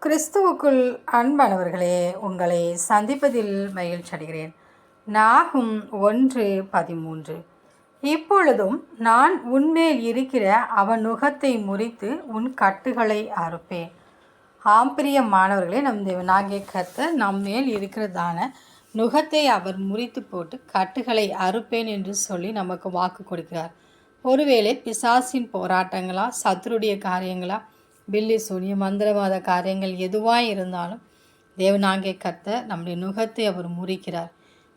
கிறிஸ்துவுக்குள் அன்பானவர்களே, உங்களை சந்திப்பதில் மகிழ்ச்சி அடைகிறேன். நாகும் 1:13. இப்பொழுதும் நான் உன்மேல் இருக்கிற அவன் நுகத்தை முறித்து உன் கட்டுகளை அறுப்பேன். ஆம்பிரியமானவர்களே, நம் தேவனாகிய கர்த்தர் நம்மேல் இருக்கிறதான நுகத்தை அவர் முறித்து போட்டு கட்டுகளை அறுப்பேன் என்று சொல்லி நமக்கு வாக்கு கொடுக்கிறார். ஒருவேளை பிசாசின் போராட்டங்களா, சத்துருடைய காரியங்களா, பில்லி சூனிய மந்திரவாத காரியங்கள் எதுவாக இருந்தாலும் தேவனாகிய கர்த்தர் நம்முடைய நுகத்தை அவர் முறிக்கிறார்.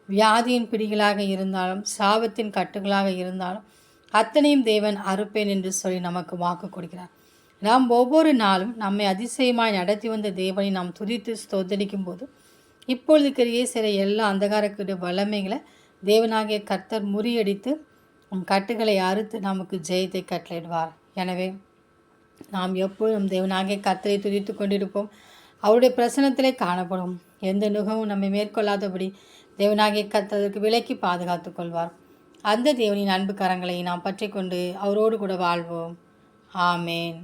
வியாதியின் பிடிகளாக இருந்தாலும், சாபத்தின் கட்டுகளாக இருந்தாலும் அத்தனையும் தேவன் அறுப்பேன் என்று சொல்லி நமக்கு வாக்கு கொடுக்கிறார். நாம் ஒவ்வொரு நாளும் நம்மை அதிசயமாய் நடத்தி வந்த தேவனை நாம் துதித்து ஸ்தோத்தரிக்கும் போது இப்பொழுது கிரியை செய்கிற எல்லா அந்தகாரக்கூடிய வல்லமைகளை தேவனாகிய கர்த்தர் முறியடித்து கட்டுகளை அறுத்து நமக்கு ஜெயத்தை கட்டளையிடுவார். எனவே நாம் எப்பொழுதும் தேவனாகிய கர்த்தரை துதித்து கொண்டிருப்போம். அவருடைய பிரசனத்திலே காணப்படும். எந்த நுகமும் நம்மை மேற்கொள்ளாதபடி தேவனாகிய கர்த்தருக்கு விலக்கி பாதுகாத்து கொள்வார். அந்த தேவனின் அன்பு கரங்களை நாம் பற்றி கொண்டு அவரோடு கூட வாழ்வோம். ஆமேன்.